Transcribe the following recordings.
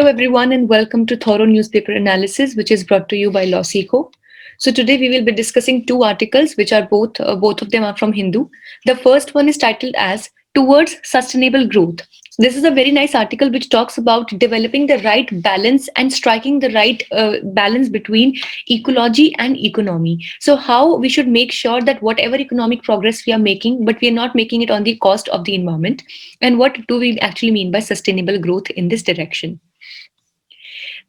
Hello, everyone, and welcome to Thorough Newspaper Analysis, which is brought to you by Lawseco. So today we will be discussing two articles, which are both of them are from Hindu. The first one is titled as "Towards Sustainable Growth." So this is a very nice article which talks about developing the right balance and striking the right balance between ecology and economy. So how we should make sure that whatever economic progress we are making, but we are not making it on the cost of the environment, and what do we actually mean by sustainable growth in this direction.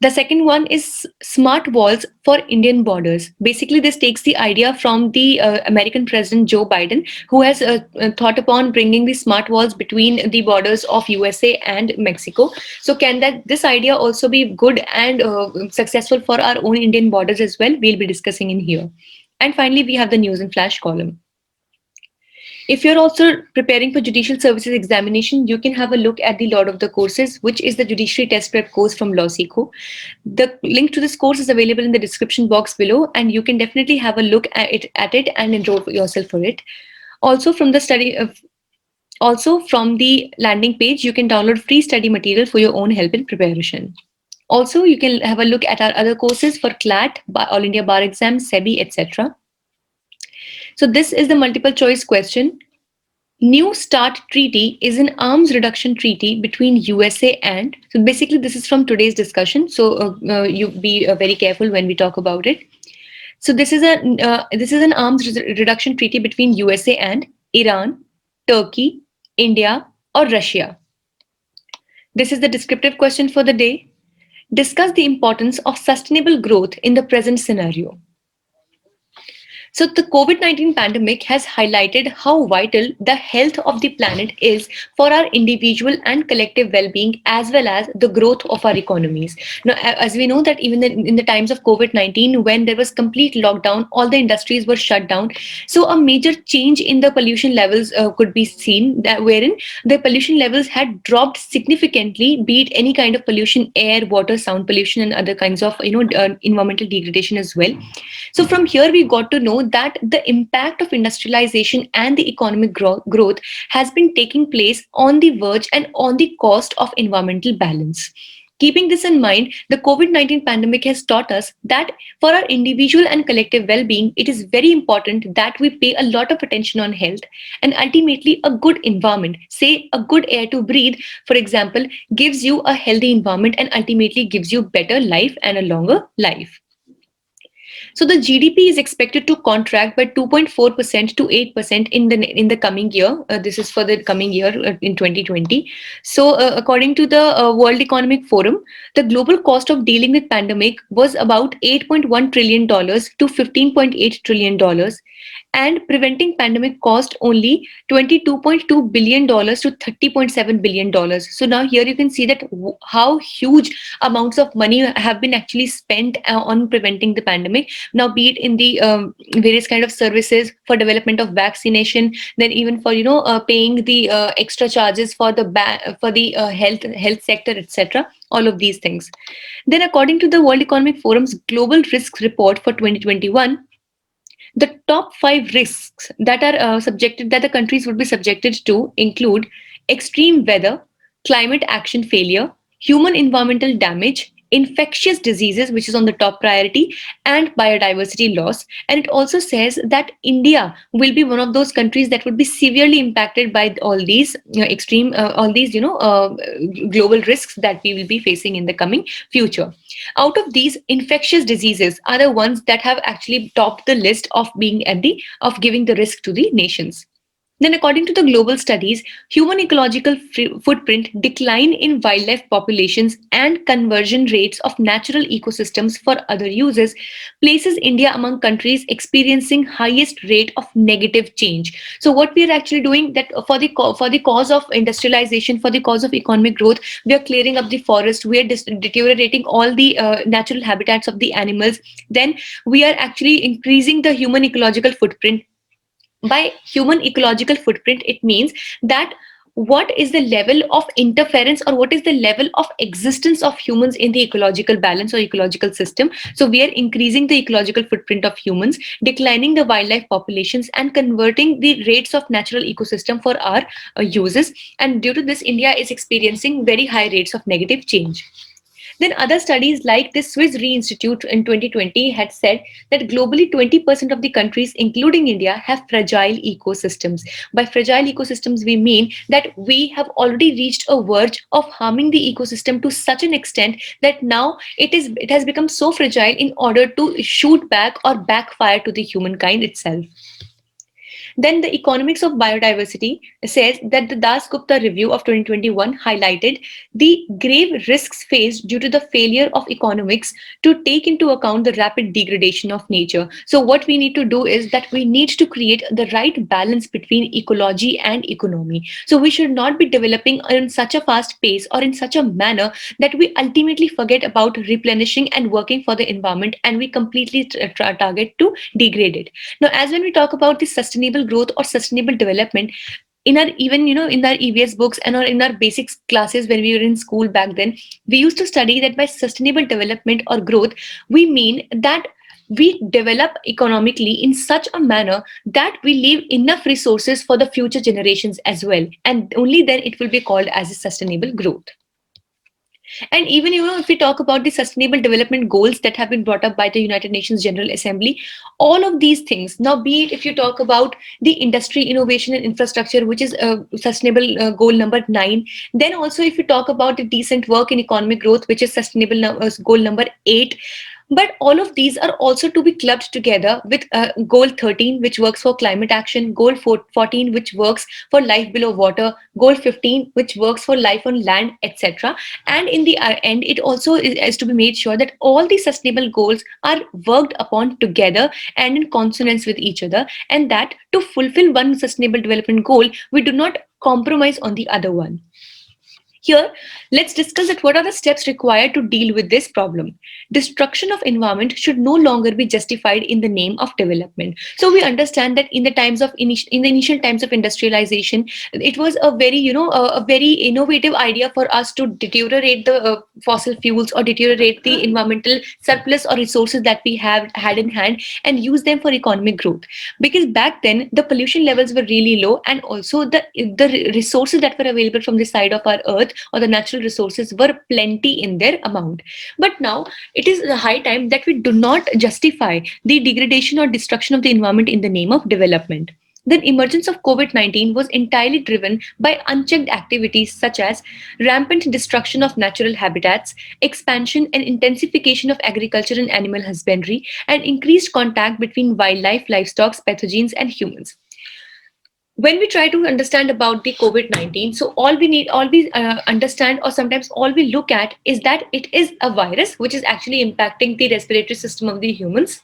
The second one is smart walls for Indian borders. Basically, this takes the idea from the American President Joe Biden, who has thought upon bringing the smart walls between the borders of USA and Mexico. So, can that this idea also be good and successful for our own Indian borders as well? We'll be discussing in here. And finally, we have the news and flash column. If you're also preparing for judicial services examination, you can have a look at the Lord of the Courses, which is the judiciary test prep course from Lawseco. The link to this course is available in the description box below, and you can definitely have a look at it and enroll yourself for it. Also from the study of also from the landing page, you can download free study material for your own help in preparation. Also, you can have a look at our other courses for CLAT, All India Bar Exam, SEBI, etc. So this is the multiple choice question. New START treaty is an arms reduction treaty between USA and, so basically this is from today's discussion, so you be very careful when we talk about it. So this is an reduction treaty between USA and Iran, Turkey, India, or Russia. This is the descriptive question for the day. Discuss the importance of sustainable growth in the present scenario. So the COVID-19 pandemic has highlighted how vital the health of the planet is for our individual and collective well-being, as well as the growth of our economies. Now, as we know that even in the times of COVID-19, when there was complete lockdown, all the industries were shut down. So a major change in the pollution levels could be seen, that wherein the pollution levels had dropped significantly, be it any kind of pollution, air, water, sound pollution, and other kinds of environmental degradation as well. So from here, we got to know that the impact of industrialization and the economic growth has been taking place on the verge and on the cost of environmental balance. Keeping this in mind, the COVID-19 pandemic has taught us that for our individual and collective well-being, it is very important that we pay a lot of attention on health and ultimately a good environment, say a good air to breathe, for example, gives you a healthy environment and ultimately gives you better life and a longer life. So the GDP is expected to contract by 2.4% to 8% in the coming year. This is for the coming year in 2020. So according to the World Economic Forum, the global cost of dealing with pandemic was about $8.1 trillion to $15.8 trillion, and preventing pandemic cost only $22.2 billion to $30.7 billion. So now here you can see that how huge amounts of money have been actually spent on preventing the pandemic. Now, be it in the various kind of services for development of vaccination, then even for paying the extra charges for the health sector, etc. All of these things. Then, according to the World Economic Forum's Global Risks Report for 2021, the top 5 risks that are that the countries would be subjected to include extreme weather, climate action failure, human environmental damage, infectious diseases, which is on the top priority, and biodiversity loss. And it also says that India will be one of those countries that would be severely impacted by all these global risks that we will be facing in the coming future. Out of these, infectious diseases are the ones that have actually topped the list of being at the of giving the risk to the nations. Then, according to the global studies, human ecological footprint, decline in wildlife populations, and conversion rates of natural ecosystems for other uses places India among countries experiencing highest rate of negative change. So, what we are actually doing that for the cause of industrialization, for the cause of economic growth, we are clearing up the forest, we are deteriorating all the natural habitats of the animals. Then we are actually increasing the human ecological footprint. By human ecological footprint, it means that what is the level of interference or what is the level of existence of humans in the ecological balance or ecological system. So we are increasing the ecological footprint of humans, declining the wildlife populations, and converting the rates of natural ecosystem for our uses. And due to this, India is experiencing very high rates of negative change. Then other studies like the Swiss Re Institute in 2020 had said that globally 20% of the countries, including India, have fragile ecosystems. By fragile ecosystems, we mean that we have already reached a verge of harming the ecosystem to such an extent that now it has become so fragile in order to shoot back or backfire to the humankind itself. Then the economics of biodiversity says that the Das Gupta review of 2021 highlighted the grave risks faced due to the failure of economics to take into account the rapid degradation of nature. So what we need to do is that we need to create the right balance between ecology and economy. So we should not be developing in such a fast pace or in such a manner that we ultimately forget about replenishing and working for the environment, and we completely target to degrade it. Now, as when we talk about the sustainable growth or sustainable development, in our even in our EVS books and or in our basics classes when we were in school back then, we used to study that by sustainable development or growth, we mean that we develop economically in such a manner that we leave enough resources for the future generations as well, and only then it will be called as a sustainable growth. And even if we talk about the sustainable development goals that have been brought up by the United Nations General Assembly, all of these things, now be it if you talk about the industry, innovation and infrastructure, which is sustainable goal number 9, then also if you talk about the decent work in economic growth, which is sustainable goal number 8, but all of these are also to be clubbed together with goal 13, which works for climate action, goal 14, which works for life below water, goal 15, which works for life on land, etc. And in the end, it also is to be made sure that all the sustainable goals are worked upon together and in consonance with each other, and that to fulfill one sustainable development goal, we do not compromise on the other one. Here, let's discuss that what are the steps required to deal with this problem. Destruction of environment should no longer be justified in the name of development. So we understand that in the times of in the initial times of industrialization, it was a very a very innovative idea for us to deteriorate the fossil fuels or deteriorate the environmental surplus or resources that we have had in hand and use them for economic growth. Because back then the pollution levels were really low, and also the resources that were available from the side of our earth or the natural resources were plenty in their amount. But now it is a high time that we do not justify the degradation or destruction of the environment in the name of development. The emergence of COVID-19 was entirely driven by unchecked activities such as rampant destruction of natural habitats, expansion and intensification of agriculture and animal husbandry, and increased contact between wildlife, livestock, pathogens, and humans. When we try to understand about the COVID-19, so all we understand, or sometimes all we look at, is that it is a virus which is actually impacting the respiratory system of the humans,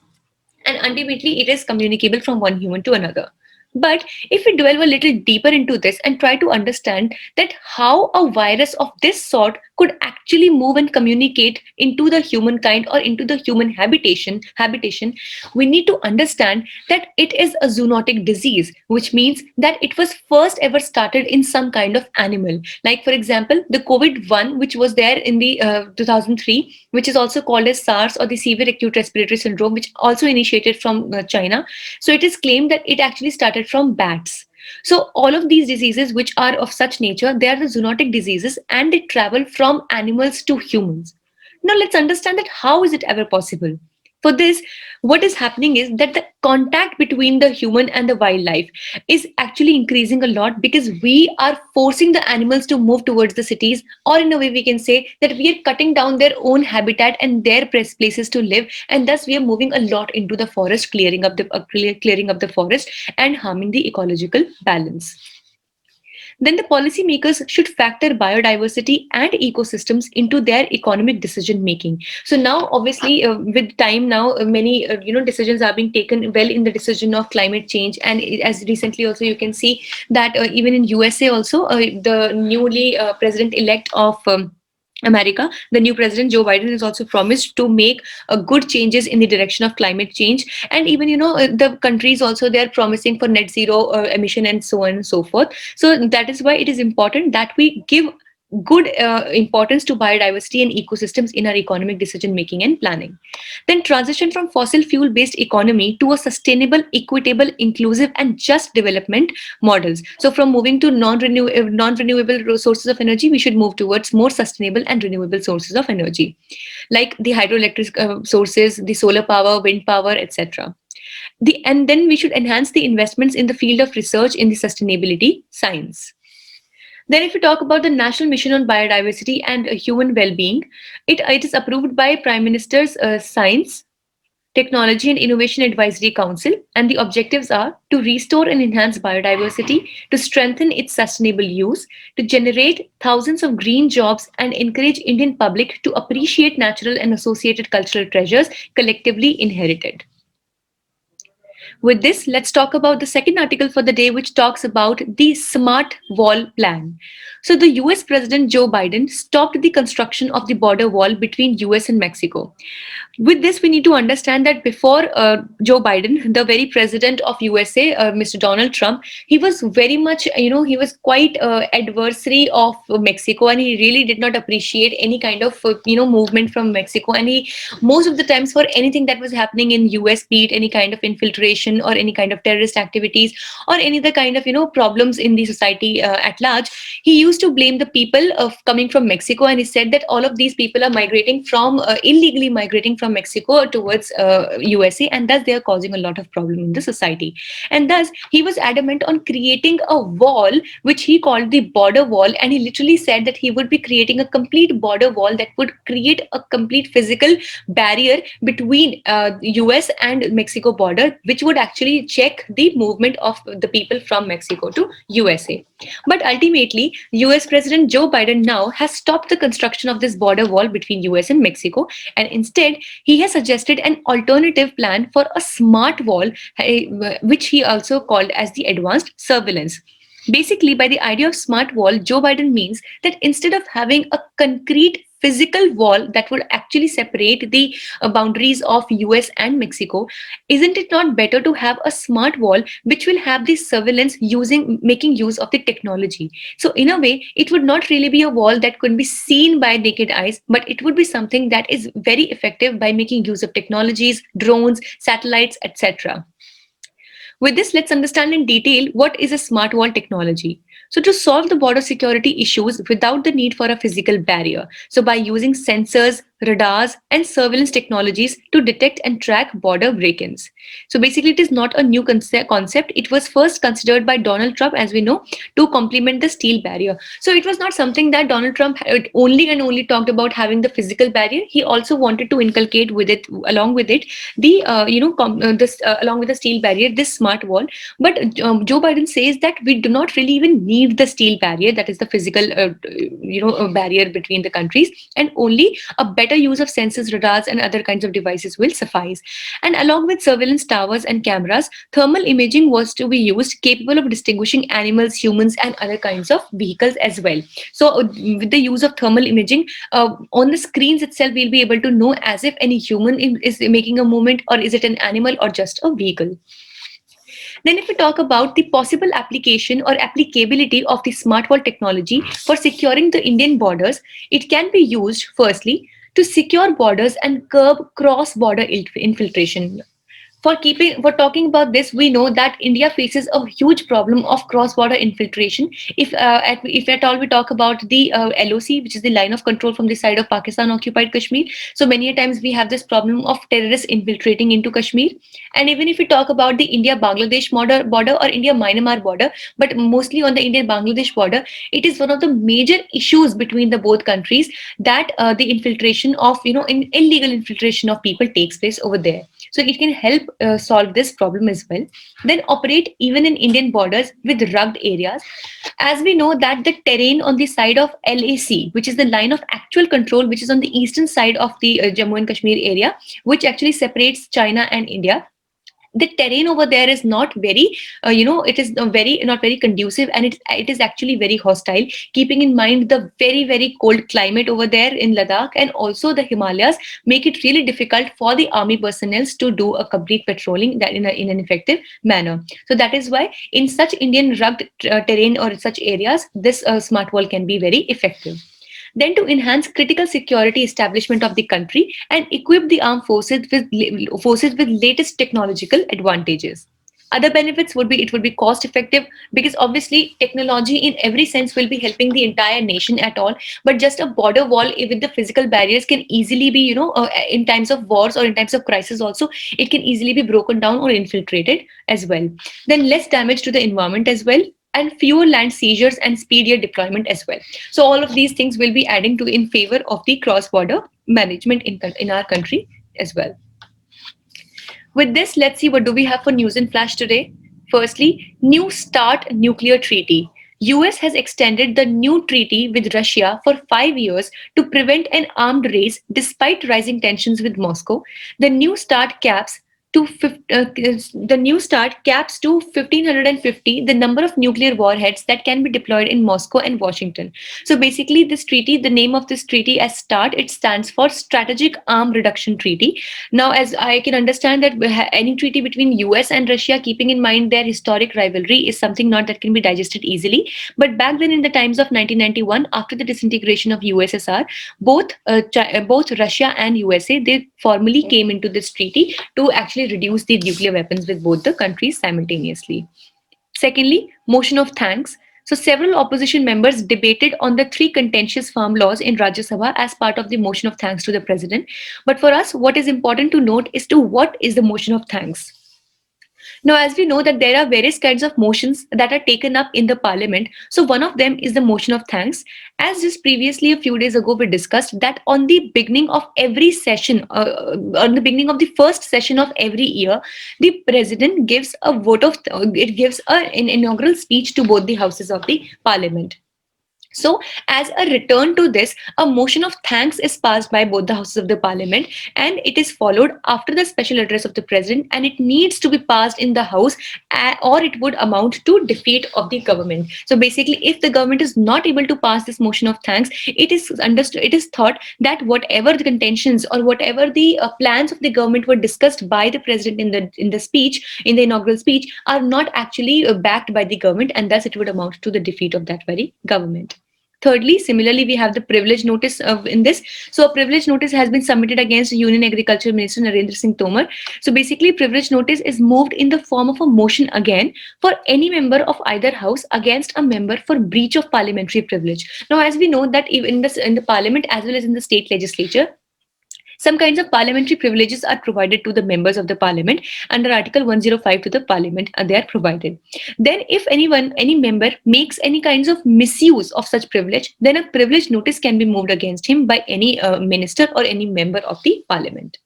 and ultimately it is communicable from one human to another. But if we delve a little deeper into this and try to understand that how a virus of this sort could actually move and communicate into the humankind or into the human habitation, we need to understand that it is a zoonotic disease, which means that it was first ever started in some kind of animal. Like for example, the COVID-1, which was there in the 2003, which is also called as SARS or the severe acute respiratory syndrome, which also initiated from China. So it is claimed that it actually started from bats. So all of these diseases which are of such nature, they are the zoonotic diseases, and they travel from animals to humans. Now let's understand that how is it ever possible? For this, what is happening is that the contact between the human and the wildlife is actually increasing a lot, because we are forcing the animals to move towards the cities, or in a way we can say that we are cutting down their own habitat and their places to live, and thus we are moving a lot into the forest, clearing up the forest and harming the ecological balance. Then the policymakers should factor biodiversity and ecosystems into their economic decision making. So now, obviously, with time now, many decisions are being taken well in the decision of climate change, and as recently also you can see that even in USA also the newly president elect of America, the new president Joe Biden has also promised to make good changes in the direction of climate change, and even the countries also, they are promising for net zero emission and so on and so forth. So that is why it is important that we give good importance to biodiversity and ecosystems in our economic decision making and planning. Then transition from fossil fuel based economy to a sustainable, equitable, inclusive and just development models. So from moving to non-renewable sources of energy, we should move towards more sustainable and renewable sources of energy, like the hydroelectric sources, the solar power, wind power, etc. And then we should enhance the investments in the field of research in the sustainability science. Then, if we talk about the National Mission on Biodiversity and Human Well-being, it is approved by Prime Minister's Science, Technology and Innovation Advisory Council, and the objectives are to restore and enhance biodiversity, to strengthen its sustainable use, to generate thousands of green jobs, and encourage Indian public to appreciate natural and associated cultural treasures collectively inherited. With this, let's talk about the second article for the day, which talks about the Smart Wall Plan. So, the US President Joe Biden stopped the construction of the border wall between US and Mexico. With this, we need to understand that before Joe Biden, the very president of USA, Mr. Donald Trump, he was very much, he was quite adversary of Mexico, and he really did not appreciate any kind of, movement from Mexico. And he, most of the times, for anything that was happening in US, be it any kind of infiltration or any kind of terrorist activities or any other kind of, problems in the society at large, he used to blame the people of coming from Mexico, and he said that all of these people are migrating from illegally migrating from Mexico towards USA, and thus they are causing a lot of problem in the society. And thus he was adamant on creating a wall which he called the border wall, and he literally said that he would be creating a complete border wall that would create a complete physical barrier between US and Mexico border, which would actually check the movement of the people from Mexico to USA. But ultimately, US President Joe Biden now has stopped the construction of this border wall between US and Mexico, and instead he has suggested an alternative plan for a smart wall, which he also called as the advanced surveillance. Basically, by the idea of smart wall, Joe Biden means that instead of having a concrete physical wall that would actually separate the boundaries of US and Mexico, isn't it not better to have a smart wall which will have the surveillance making use of the technology? So in a way, it would not really be a wall that could be seen by naked eyes, but it would be something that is very effective by making use of technologies, drones, satellites, etc. With this, let's understand in detail what is a smart wall technology. So to solve the border security issues without the need for a physical barrier. So by using sensors, radars, and surveillance technologies to detect and track border break-ins. So basically, it is not a new concept. It was first considered by Donald Trump, as we know, to complement the steel barrier. So it was not something that Donald Trump had only and only talked about having the physical barrier. He also wanted to inculcate with it, along with it, the along with the steel barrier, this smart wall. But Joe Biden says that we do not really even need the steel barrier, that is the physical, barrier between the countries, and only a better use of sensors, radars, and other kinds of devices will suffice. And along with surveillance towers and cameras, thermal imaging was to be used, capable of distinguishing animals, humans, and other kinds of vehicles as well. So with the use of thermal imaging, on the screens itself, we'll be able to know as if any human is making a movement, or is it an animal or just a vehicle. Then if we talk about the possible application or applicability of the smart wall technology for securing the Indian borders, it can be used firstly to secure borders and curb cross-border infiltration. For talking about this, we know that India faces a huge problem of cross-border infiltration. If at all we talk about the LOC, which is the line of control from the side of Pakistan occupied Kashmir, so many a times we have this problem of terrorists infiltrating into Kashmir. And even if we talk about the India-Bangladesh border or India-Myanmar border, but mostly on the Indian-Bangladesh border, it is one of the major issues between the both countries that the infiltration of illegal infiltration of people takes place over there. So it can help solve this problem as well. Then operate even in Indian borders with rugged areas. As we know that the terrain on the side of LAC, which is the line of actual control, which is on the eastern side of the Jammu and Kashmir area, which actually separates China and India, the terrain over there is not very it is very not very conducive, and it is actually very hostile, keeping in mind the very cold climate over there in Ladakh, and also the Himalayas make it really difficult for the army personnel to do a complete patrolling that in an effective manner. So that is why in such Indian rugged terrain or such areas, this smart wall can be very effective. Then to enhance critical security establishment of the country and equip the armed forces with latest technological advantages. Other benefits would be, it would be cost effective, because obviously technology in every sense will be helping the entire nation at all, but just a border wall with the physical barriers can easily be, in times of wars or in times of crisis also, it can easily be broken down or infiltrated as well. Then less damage to the environment as well, and fewer land seizures and speedier deployment as well. So all of these things will be adding to in favor of the cross border management in our country as well. With this, let's see what do we have for news in flash today. Firstly, New START nuclear treaty. US has extended the new treaty with Russia for 5 years to prevent an armed race despite rising tensions with Moscow. The new START caps the new start caps to 1550 the number of nuclear warheads that can be deployed in Moscow and Washington. So basically, this treaty, the name of this treaty as START, it stands for Strategic Arm Reduction Treaty. Now, as I can understand that any treaty between US and Russia, keeping in mind their historic rivalry, is something not that can be digested easily. But back then, in the times of 1991, after the disintegration of USSR, both Russia and USA, they formally came into this treaty to actually reduce the nuclear weapons with both the countries simultaneously. Secondly, motion of thanks. So several opposition members debated on the three contentious farm laws in Rajya Sabha as part of the motion of thanks to the president. But for us, what is important to note is to what is the motion of thanks. Now, as we know that there are various kinds of motions that are taken up in the parliament. So one of them is the motion of thanks. As just previously a few days ago we discussed that on the beginning of every session, on the beginning of the first session of every year, the president gives a vote of, it gives an inaugural speech to both the houses of the parliament. So, as a return to this, a motion of thanks is passed by both the houses of the parliament, and it is followed after the special address of the president, and it needs to be passed in the house, or it would amount to defeat of the government. So basically, if the government is not able to pass this motion of thanks, it is understood, it is thought that whatever the contentions or whatever the plans of the government were discussed by the president in the speech, in the inaugural speech, are not actually backed by the government, and thus it would amount to the defeat of that very government. Thirdly, similarly, we have the privilege notice in this. So a privilege notice has been submitted against Union Agriculture Minister Narendra Singh Tomar. So basically, privilege notice is moved in the form of a motion again for any member of either house against a member for breach of parliamentary privilege. Now, as we know that even in the parliament as well as in the state legislature, some kinds of parliamentary privileges are provided to the members of the parliament under Article 105 to the parliament, and they are provided. Then if any member makes any kinds of misuse of such privilege, then a privilege notice can be moved against him by any minister or any member of the parliament.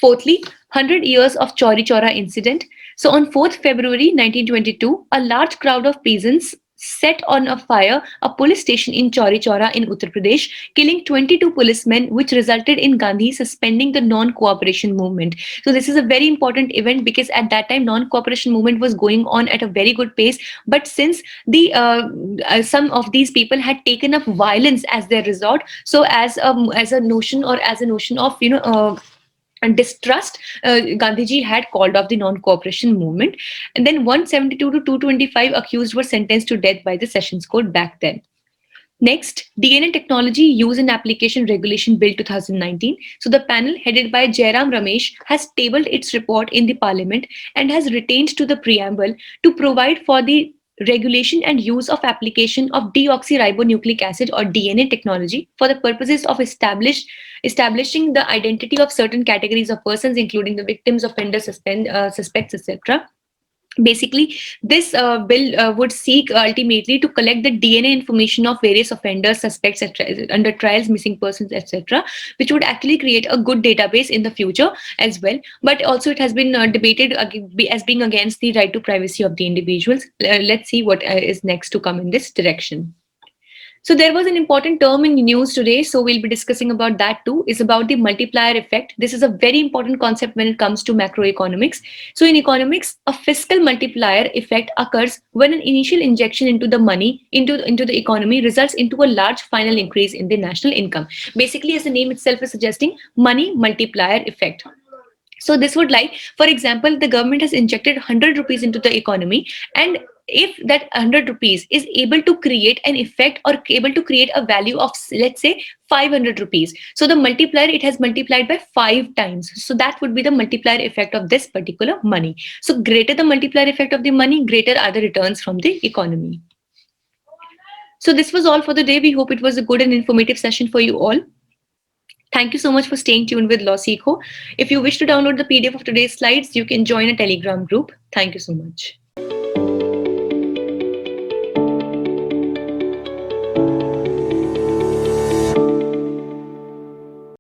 Fourthly, 100 years of Chauri Chaura incident. So on 4th February 1922, a large crowd of peasants set on a fire a police station in Chauri Chaura in Uttar Pradesh, killing 22 policemen, which resulted in Gandhi suspending the non-cooperation movement. So this is a very important event because at that time non-cooperation movement was going on at a very good pace. But since the some of these people had taken up violence as their resort, so as a notion of and distrust, Gandhiji had called off the non-cooperation movement. And then 172 to 225 accused were sentenced to death by the Sessions Court back then. Next, DNA Technology Use and Application Regulation Bill 2019. So the panel headed by Jairam Ramesh has tabled its report in the parliament and has retained to the preamble to provide for the regulation and use of application of deoxyribonucleic acid or DNA technology for the purposes of establishing the identity of certain categories of persons, including the victims, offenders, suspects, etc. Basically, this bill would seek ultimately to collect the DNA information of various offenders, suspects, under trials, missing persons, etc., which would actually create a good database in the future as well. But also it has been debated as being against the right to privacy of the individuals. Let's see what is next to come in this direction. So there was an important term in news today, so we'll be discussing about that too, is about the multiplier effect. This is a very important concept when it comes to macroeconomics. So in economics, a fiscal multiplier effect occurs when an initial injection into the money, into the economy results into a large final increase in the national income. Basically, as the name itself is suggesting, money multiplier effect. So this would like, for example, the government has injected 100 rupees into the economy, and if that 100 rupees is able to create an effect or able to create a value of, let's say, 500 rupees, so the multiplier, it has multiplied by 5 times. So that would be the multiplier effect of this particular money. So greater the multiplier effect of the money, greater are the returns from the economy. So this was all for the day. We hope it was a good and informative session for you all. Thank you so much for staying tuned with LawSikho. If you wish to download the PDF of today's slides, you can join a Telegram group. Thank you so much.